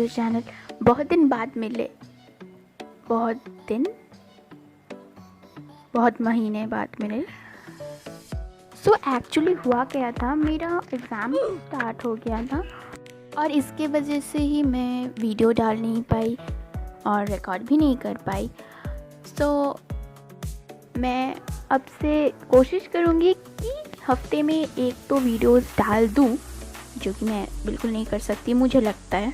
The channel. बहुत दिन बाद मिले, बहुत महीने बाद मिले। सो एक्चुअली हुआ क्या था, मेरा एग्ज़ाम स्टार्ट हो गया था और इसके वजह से ही मैं वीडियो डाल नहीं पाई और रिकॉर्ड भी नहीं कर पाई। सो मैं अब से कोशिश करूँगी कि हफ्ते में एक तो वीडियोस डाल दूँ, जो कि मैं बिल्कुल नहीं कर सकती मुझे लगता है।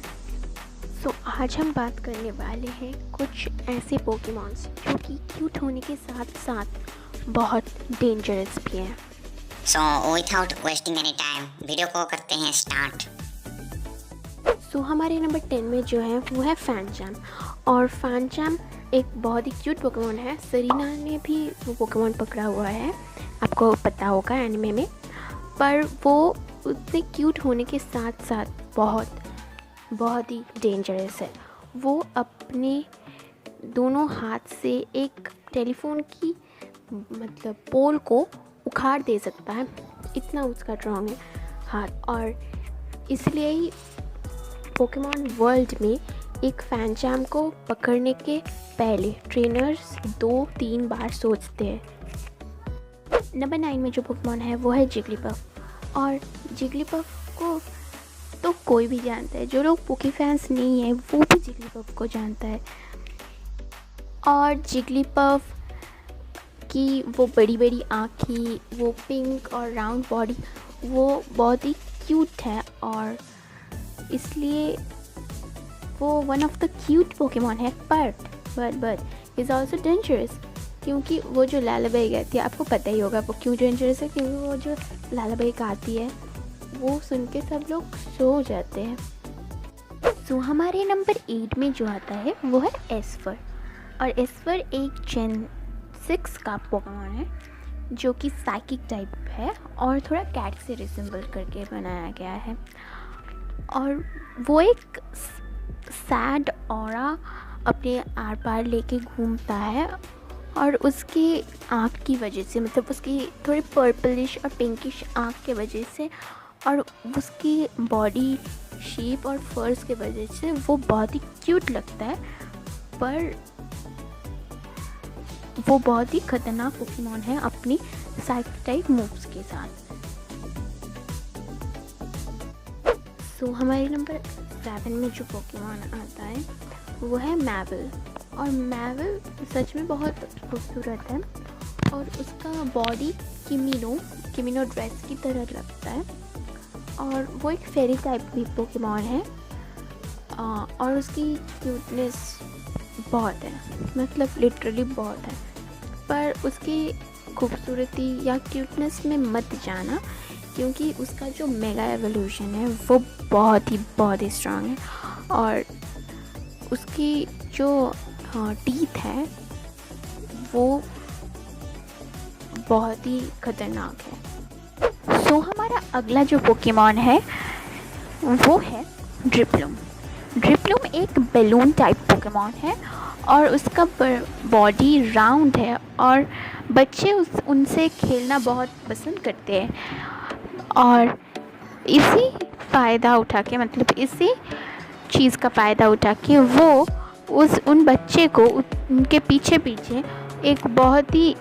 सो आज हम बात करने वाले हैं कुछ ऐसे पोकेमॉन्स जो कि क्यूट होने के साथ साथ बहुत डेंजरस भी हैं। So without wasting any time, video को करते हैं स्टार्ट। सो हमारे नंबर 10 में जो है वो है फैनचैम। और फैनचैम एक बहुत ही क्यूट पोकेमॉन है। सरीना ने भी वो पोकेमॉन पकड़ा हुआ है, आपको पता होगा एनिमे में। पर वो उतने क्यूट होने के साथ साथ बहुत ही डेंजरस है। वो अपने दोनों हाथ से एक टेलीफोन की पोल को उखाड़ दे सकता है, इतना उसका स्ट्रॉन्ग है हाथ। और इसलिए ही पोकेमॉन वर्ल्ड में एक फैनचैम को पकड़ने के पहले ट्रेनर्स 2-3 बार सोचते हैं। नंबर 9 में जो पोकेमॉन है वो है जिगलीपफ। और जिगलीपफ को तो कोई भी जानता है, जो लोग पोके फैंस नहीं है वो भी जिगलीपफ को जानता है। और जिगलीपफ की वो बड़ी बड़ी आँखें, वो पिंक और राउंड बॉडी, वो बहुत ही क्यूट है और इसलिए वो one of the cute Pokemon है। बट इज़ ऑल्सो डेंजरस, क्योंकि वो जो लैलाबेग गाती है, आपको पता ही होगा वो क्यों डेंजरस है, क्योंकि वो जो लैलाबेग गाती है वो सुन के सब लोग सो जाते हैं। सो हमारे नंबर 8 में जो आता है वो है एस्पर। और एस्पर एक जेन 6 का पोकेमॉन है जो कि साइकिक टाइप है और थोड़ा कैट से रिसेंबल करके बनाया गया है। और वो एक सैड ऑरा अपने आर पार लेके घूमता है और उसकी आँख की वजह से, उसकी थोड़ी पर्पलिश और पिंकिश आँख के वजह से और उसकी बॉडी शेप और फर्स के वजह से वो बहुत ही क्यूट लगता है। पर वो बहुत ही खतरनाक पोकेमॉन है अपनी साइकिक टाइप मूव्स के साथ। सो हमारे नंबर 7 में जो पोकेमॉन आता है वो है मैवल। और मैवल सच में बहुत खूबसूरत है और उसका बॉडी किमिनो ड्रेस की तरह लगता है। और वो एक फेरी टाइप भी पोकेमॉन है और उसकी क्यूटनेस बहुत है, लिटरली बहुत है। पर उसकी खूबसूरती या क्यूटनेस में मत जाना, क्योंकि उसका जो मेगा एवोल्यूशन है वो बहुत ही स्ट्रांग है और उसकी जो टीथ है वो बहुत ही खतरनाक है। सो हमारा अगला जो पोकेमॉन है वो है ड्रिपलूम। ड्रिपलूम एक बैलून टाइप पोकेमॉन है और उसका बॉडी राउंड है और बच्चे उनसे खेलना बहुत पसंद करते हैं। और इसी चीज़ का फ़ायदा उठा के वो उन बच्चे को उनके पीछे एक बहुत ही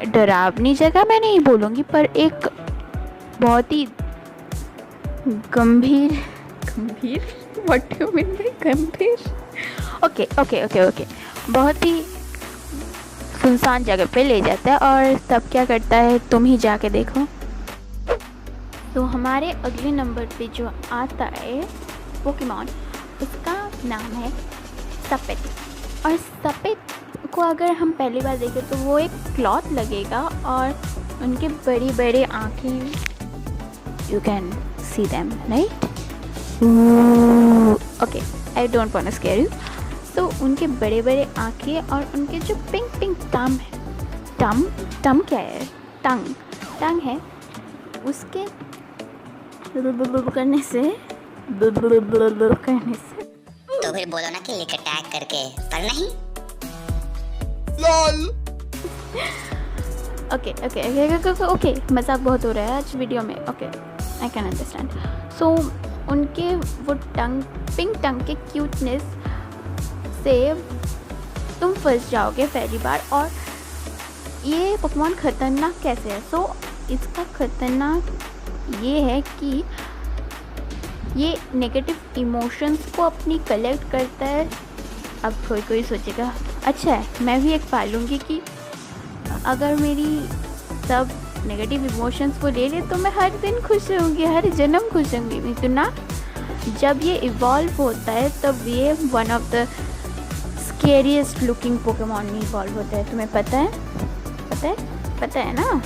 डरावनी जगह मैं नहीं बोलूँगी, पर एक बहुत ही गंभीर what do you mean by गंभीर, ओके बहुत ही सुनसान जगह पे ले जाता है। और तब क्या करता है तुम ही जाके देखो। तो हमारे अगले नंबर पे जो आता है पोकेमॉन, उसका नाम है सपेट। और सपेट को अगर हम पहली बार देखें तो वो एक क्लॉथ लगेगा और उनके बड़ी आँखें, you can see them right, okay I don't want to scare you. तो उनके बड़े आँखें और उनके जो पिंक टम क्या है, टंग है, उसके करने से तो फिर बोलो ना कि लिख टैग करके, पर नहीं। लॉल। ओके मजाक बहुत हो रहा है आज वीडियो में। Okay I can understand. So उनके वो पिंक टंग के क्यूटनेस से तुम फंस जाओगे पहली बार। और ये पोकेमॉन ख़तरनाक कैसे है? सो इसका ख़तरनाक ये है कि ये नेगेटिव इमोशंस को अपनी कलेक्ट करता है। अब कोई सोचेगा अच्छा है मैं भी एक पालूंगी कि अगर मेरी सब नेगेटिव इमोशंस को ले ले तो मैं हर दिन खुश रहूँगी, हर जन्म खुश रहूँगी। तो ना, जब ये इवॉल्व होता है तब ये one of the scariest looking Pokemon में इवॉल्व होता है। तुम्हें पता है? पता है ना?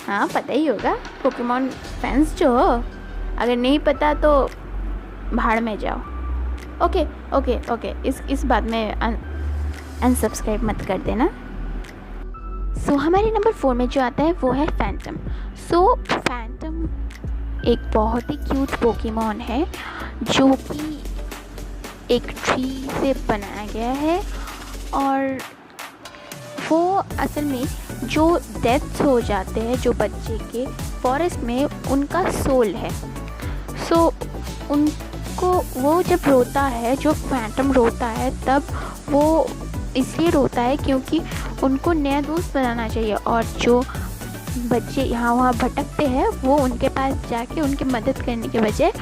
हाँ, पता ही होगा पोकेमॉन फैंस जो हो। अगर नहीं पता तो भाड़ में जाओ। ओके, इस बात में अनसब्सक्राइब मत कर देना। सो हमारे नंबर 4 में जो आता है वो है फैंटम। सो फैंटम एक बहुत ही क्यूट पोकेमॉन है जो कि एक ट्री से बनाया गया है। और वो असल में जो डेथ्स हो जाते हैं जो बच्चे के फॉरेस्ट में, उनका सोल है। सो उनको वो जब रोता है, जो फैंटम रोता है, तब वो इसलिए रोता है क्योंकि उनको नया दोस्त बनाना चाहिए। और जो बच्चे यहाँ वहाँ भटकते हैं वो उनके पास जाके उनकी मदद करने के बजाय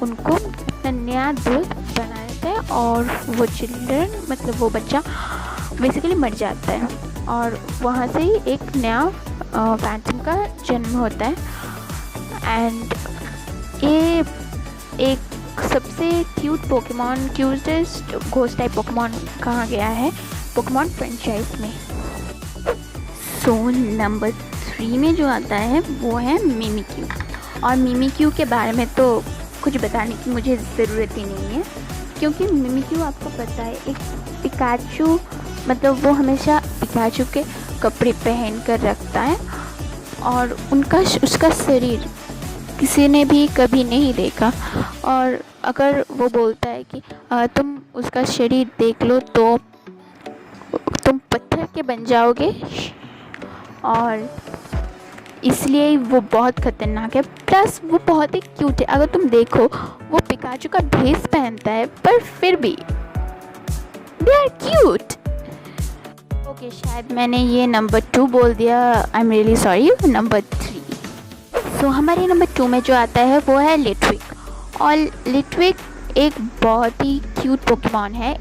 उनको अपना नया दोस्त बना देता है। और वो चिल्ड्रन मतलब वो बच्चा बेसिकली मर जाता है और वहाँ से ही एक नया फैंटम का जन्म होता है। एंड ये एक सबसे cute Pokemon, cutest ghost type Pokemon कहा गया है पोकेमॉन फ्रेंचाइज में। सो नंबर 3 में जो आता है वो है मिमिक्यू। और मिमिक्यू के बारे में तो कुछ बताने की मुझे ज़रूरत ही नहीं है क्योंकि मिमिक्यू आपको पता है एक पिकाचू, मतलब वो हमेशा पिकाचू के कपड़े पहन कर रखता है। और उसका शरीर किसी ने भी कभी नहीं देखा। और अगर वो बोलता है कि तुम उसका शरीर देख लो तो तुम पत्थर के बन जाओगे। और इसलिए वो बहुत ख़तरनाक है। प्लस वो बहुत ही क्यूट है। अगर तुम देखो वो पिकाचू का ड्रेस पहनता है पर फिर भी दे आर क्यूट। ओके, शायद मैंने ये नंबर 2 बोल दिया, I am really sorry. Number 3। सो हमारे नंबर 2 में जो आता है वो है लिटविक। और लिटविक एक बहुत ही क्यूट पोकेमॉन है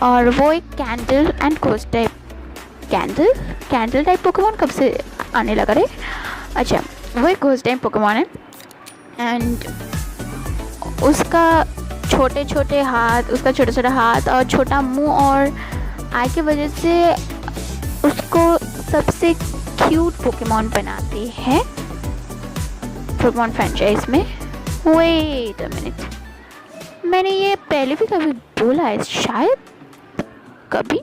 और वो एक candle and ghost type candle type Pokemon कब से आने लगा रे? अच्छा, वो एक घोस्ट टाइप पोकेमॉन है। एंड उसका छोटे छोटे हाथ और छोटा मुंह और आई की वजह से उसको सबसे क्यूट पोकेमॉन बनाते हैं पोकेमॉन फ्रेंचाइज में। वेट अ मिनट, मैंने ये पहले भी कभी बोला है शायद, कभी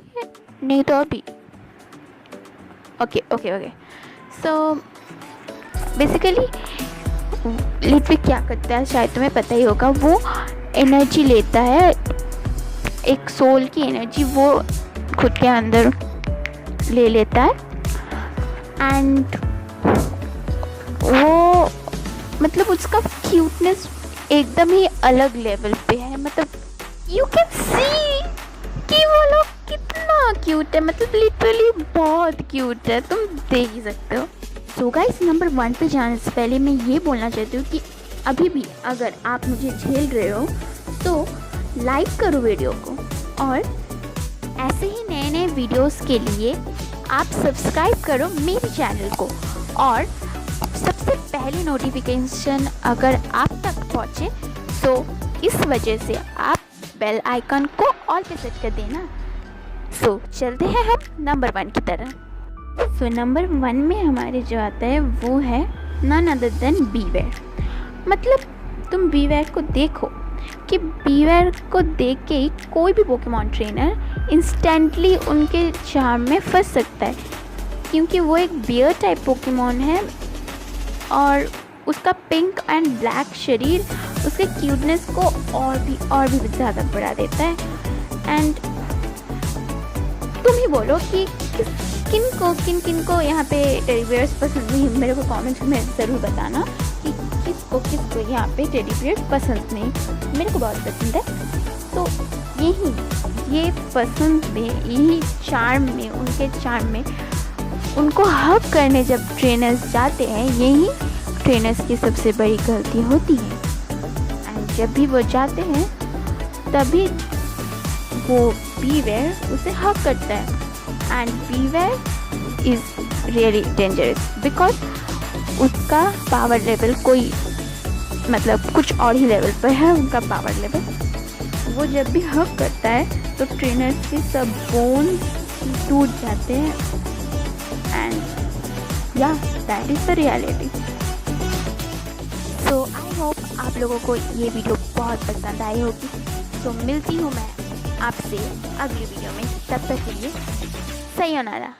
नहीं तो अभी। ओके। सो बेसिकली लिटविक क्या करता है शायद तुम्हें पता ही होगा। वो एनर्जी लेता है, एक सोल की एनर्जी वो खुद के अंदर ले लेता है। एंड वो मतलब उसका क्यूटनेस एकदम ही अलग लेवल पे है। मतलब यू कैन सी कि वो लोग कितना क्यूट है, मतलब लिटरली बहुत क्यूट है, तुम देख ही सकते हो। सो गाइस, नंबर 1 पे जाने से पहले मैं ये बोलना चाहती हूँ कि अभी भी अगर आप मुझे झेल रहे हो तो लाइक करो वीडियो को। और ऐसे ही नए नए वीडियोस के लिए आप सब्सक्राइब करो मेरे चैनल को। और सबसे पहले नोटिफिकेशन अगर आप तक पहुँचे तो इस वजह से आप बेल आइकन को ऑल पे सेट कर देना। सो चलते हैं हम नंबर 1 की तरह। सो नंबर 1 में हमारे जो आता है वो है नन अदर देन बीवेयर। मतलब तुम बीवेयर को देखो कि बीवेयर को देख के ही कोई भी पोकेमॉन ट्रेनर इंस्टेंटली उनके चार्म में फंस सकता है क्योंकि वो एक बियर टाइप पोकेमॉन है। और उसका पिंक एंड ब्लैक शरीर उसके क्यूटनेस को और भी ज़्यादा बढ़ा देता है। एंड तुम ही बोलो कि किन को यहाँ पे टेडी बियर्स पसंद नहीं, मेरे को कमेंट्स में ज़रूर बताना कि किस किसको किसको यहाँ पे टेडी बियर पसंद नहीं, मेरे को बहुत पसंद है। तो ये पसंद में, यही चार्म में, उनके चार्म में, उनको हग करने जब ट्रेनर्स जाते हैं, यही ट्रेनर्स की सबसे बड़ी गलती होती है। एंड जब भी वो जाते हैं तभी वो बीवेयर उसे हग करता है। And beware is really dangerous because उसका पावर लेवल कोई मतलब कुछ और ही लेवल पर है उनका पावर लेवल। वो जब भी हग करता है तो ट्रेनर्स के सब बोन्स टूट जाते हैं। एंड या that is the reality. So I hope आप लोगों को ये वीडियो बहुत पसंद आई होगी। तो मिलती हूँ मैं आपसे अगली वीडियो में, तब तक के लिए sayonara।